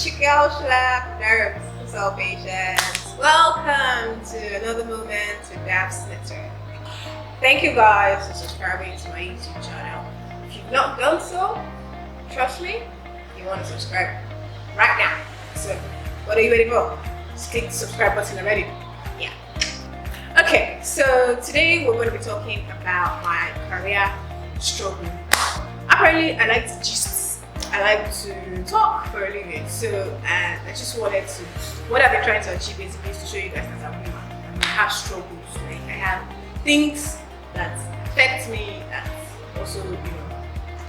it's your girl Shola, nerves, Sicklecell patients. Welcome to another moment with Sicklecell. Thank you guys for subscribing to my YouTube channel. If you've not done so, trust me, you want to subscribe right now. So, what are you waiting for? Just click the subscribe button already. Yeah. Okay, so today we're going to be talking about my career struggle. Apparently, I like to gist. I like to talk for a living. So, I just wanted to. What I've been trying to achieve basically is to show you guys that I'm human. I have struggles. Like I have things that affect me. That also,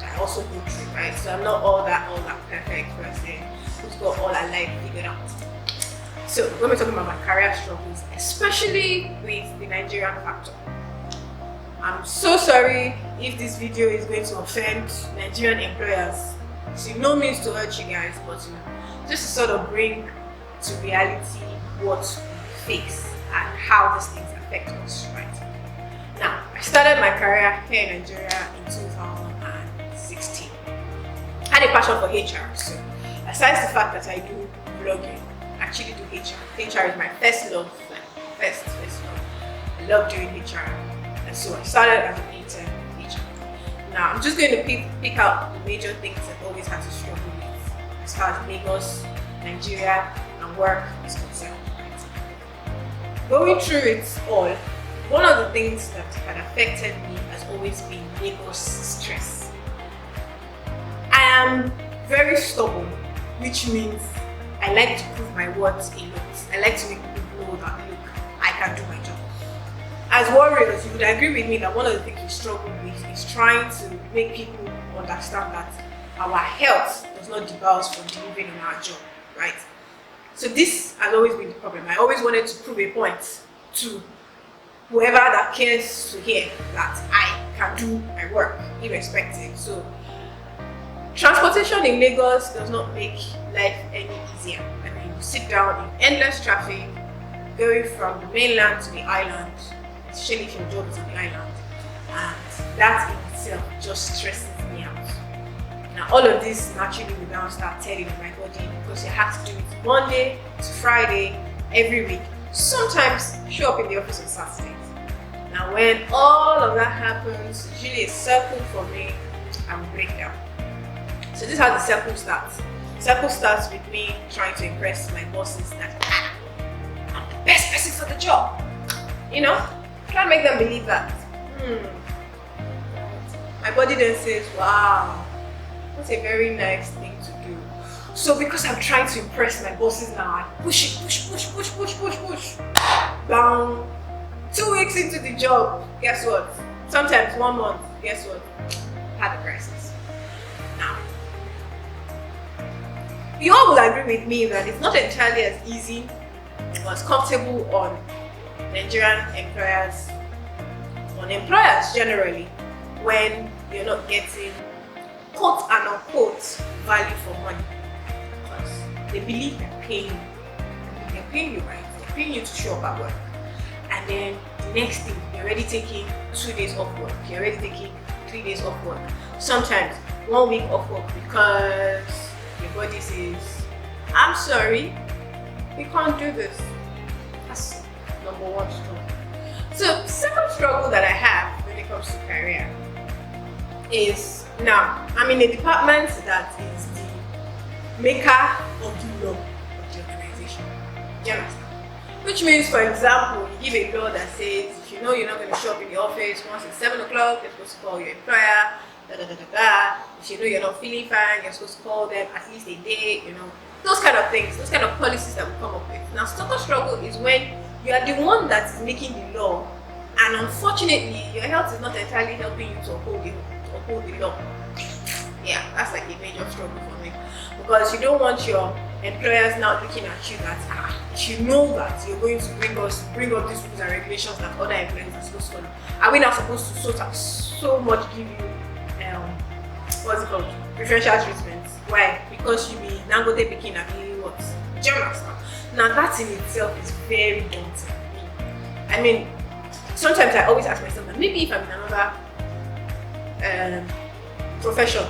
I also go through. Right. So I'm not all that perfect person who's got all I like figured out. So when we're talking about my career struggles, especially with the Nigerian factor. I'm so sorry if this video is going to offend Nigerian employers. It's no means to hurt you guys, but just to sort of bring to reality what we face and how these things affect us, right? Now, I started my career here in Nigeria in 2016. I had a passion for HR, so aside the fact that I do vlogging, I actually do HR. HR is my first love, first love. I love doing HR. And so I started as an intern HR. Now I'm just going to pick out the major things I've always had to struggle with as far as Lagos, Nigeria, and work is concerned. Right? Going through it all, one of the things that had affected me has always been Lagos stress. I am very stubborn, which means I like to prove my worth a lot. I like to make people know that, look, I can do my job. As warriors, you would agree with me that one of the things we struggle with is trying to make people understand that our health does not debar us from delivering on our job, right? So this has always been the problem. I always wanted to prove a point to whoever that cares to hear that I can do my work, irrespective. So transportation in Lagos does not make life any easier. I mean, you sit down in endless traffic, going from the mainland to the island, especially if your job is on the island, and that in itself just stresses me out. Now, all of this naturally will now start telling my body because you have to do it Monday to Friday every week. Sometimes show up in the office on Saturdays. Now, when all of that happens, it's usually a circle for me and will break down. So this is how the circle starts. The circle starts with me trying to impress my bosses that I'm the best person for the job. Try to make them believe that. My body then says, wow, that's a very nice thing to do. So because I'm trying to impress my bosses now, I push it, down. 2 weeks into the job, guess what? Sometimes 1 month, guess what? Had a crisis. Now, you all will agree with me that it's not entirely as easy or as comfortable on Nigerian employers, on employers generally, when you're not getting quote and unquote value for money. Because they believe they're paying you. They're paying you, right? They're paying you to show up at work. And then the next thing, you're already taking 2 days off work. You're already taking 3 days off work. Sometimes 1 week off work because your body says, I'm sorry, we can't do this. That's number one struggle. So, second struggle that I have when it comes to career is, now, I'm in a department that is the maker of the law of the organization. Do you understand? Which means, for example, you give a law that says, if you know you're not going to show up in the office once it's 7 o'clock, you're supposed to call your employer, If you know you're not feeling fine, you're supposed to call them at least a day, those kind of things, those kind of policies that we come up with. Now, second struggle is when you are the one that is making the law, and unfortunately, your health is not entirely helping you to uphold the law. Yeah, that's like a major struggle for me, because you don't want your employers now looking at you that you know that you're going to bring up these rules and regulations that other employers are supposed to follow. Are we not supposed to so much give you what's it called, preferential treatment? Why? Because you be Dangote picking and be what? Germans. Now that in itself is very daunting. I mean, sometimes I always ask myself that maybe if I'm in another profession,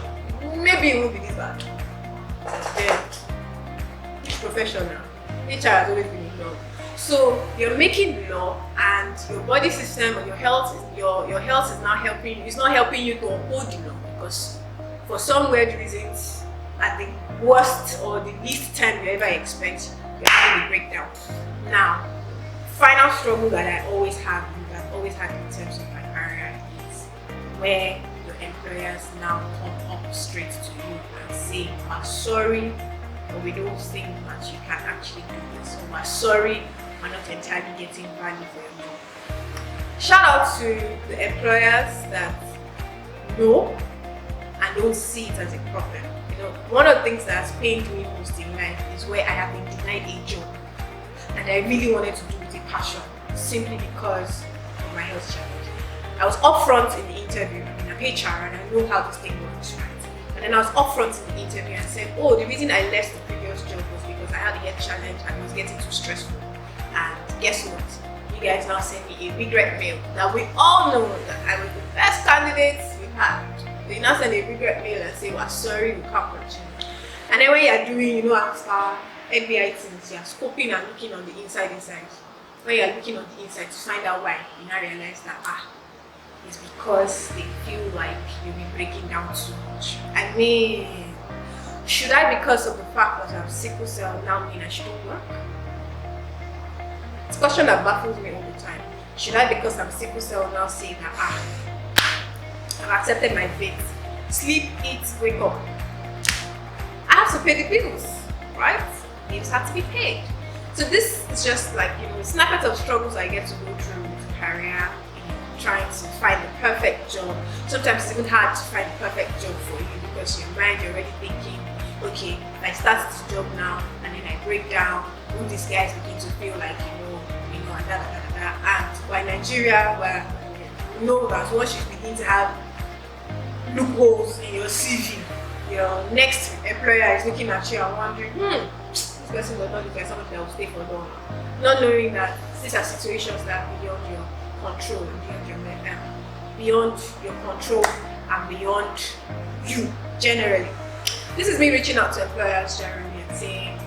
maybe it won't be this bad. profession now. HR has always been ignored. So you're making law, and your body system and your health is not helping you. It's not helping you to uphold the law, because for some weird reasons, at the worst or the least time you ever expect, you're having a breakdown. Now, final struggle that I always have, that I've always had in terms of my career, is where your employers now come up straight to you and say, "We're sorry, but we don't think that you can actually do this. Or we're sorry, we're not entirely getting value for your money." Shout out to the employers that know and don't see it as a problem. You know, one of the things that has pained me most in life is where I have been denied a job and I really wanted to do it with a passion, simply because of my health challenge. I was upfront in the interview. I'm HR and I know how this thing works, right? And then I was upfront in the interview and said, "Oh, the reason I left the previous job was because I had a health challenge and it was getting too stressful." And guess what? You guys now send me a regret mail that we all know that I was the best candidate you had. They now send a regret mail and say, "We're sorry, we can't continue." And then when you're doing, after FBI things, you're scoping and looking on the inside. When you're looking on the inside to find out why, you now realize that it's because they feel like you'll be breaking down too much. I mean, should I, because of the fact that I have sickle cell, now mean I shouldn't work? It's a question that baffles me all the time. Should I, because I'm sickle cell, now say that I've accepted my fate? Sleep, eat, wake up. I have to pay the bills, right? Bills have to be paid. So this is just like, snippets of struggles I get to go through with career, trying to find the perfect job. Sometimes it's even hard to find the perfect job for you, because your mind, you're already thinking, okay, if I start this job now and then I break down, all these guys begin to feel like, and And by Nigeria, where you know that once you begin to have loopholes in your CV, your next employer is looking at you and wondering, this person will not look like somebody that will stay for long. Not knowing that these are situations that are beyond your control and beyond your control and beyond you generally. This is me reaching out to employers generally and saying,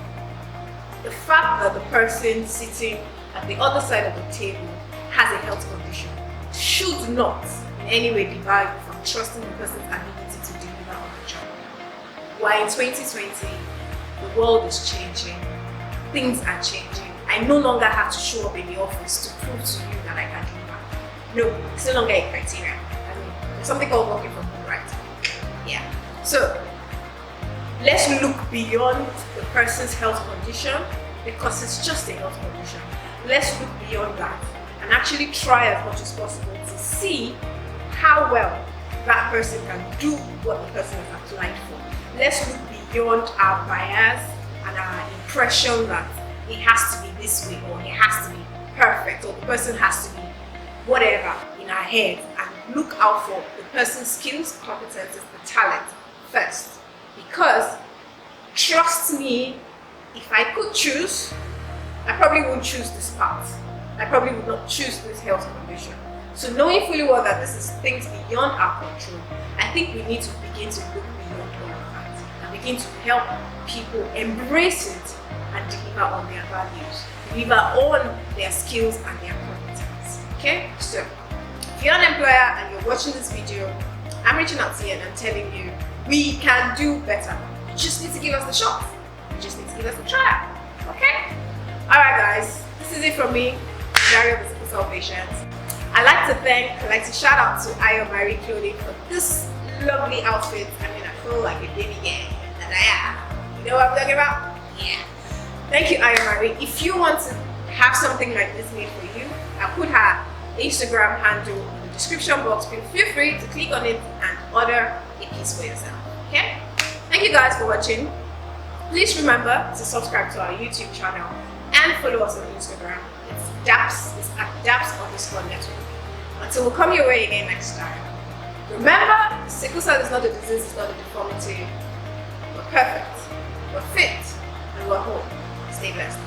the fact that the person sitting at the other side of the table has a health condition should not in any way debar you from trusting the person's ability to deliver on the job. While in 2020, the world is changing, things are changing. I no longer have to show up in the office to prove to you that I can deliver. No, it's no longer a criteria. I mean, there's something called working from home, right? Yeah. So let's look beyond the person's health condition, because it's just a health condition. Let's look beyond that and actually try as much as possible to see how well that person can do what the person has applied for. Let's look beyond our bias and our impression that it has to be this way, or it has to be perfect, or the person has to be whatever in our head, and look out for the person's skills, competences, and talent first. Because trust me, if I could choose, I probably wouldn't choose this path. I probably would not choose this health condition. So knowing fully well that this is things beyond our control, I think we need to begin to look beyond all of that and begin to help people embrace it and deliver on their values, deliver on their skills and their competence. Okay? So if you're an employer and you're watching this video, I'm reaching out to you and I'm telling you, we can do better. You just need to give us the shot. You just need to give us a try. Okay? Alright guys, this is it from me, Dario of the Sicklecell Patients. I'd like to shout out to Ayo Marie Clothing for this lovely outfit. I mean, I feel like a baby girl that I am. You know what I'm talking about? Yeah. Thank you, Ayo Marie. If you want to have something like this made for you, I put her Instagram handle in the description box. Feel free to click on it and order a piece for yourself. Okay? Thank you guys for watching. Please remember to subscribe to our YouTube channel and follow us on Instagram. It's at DAPS_network. Until we come your way again next time. Remember, sickle cell is not a disease, it's not a deformity. We're perfect, we're fit, and we're whole. Stay blessed.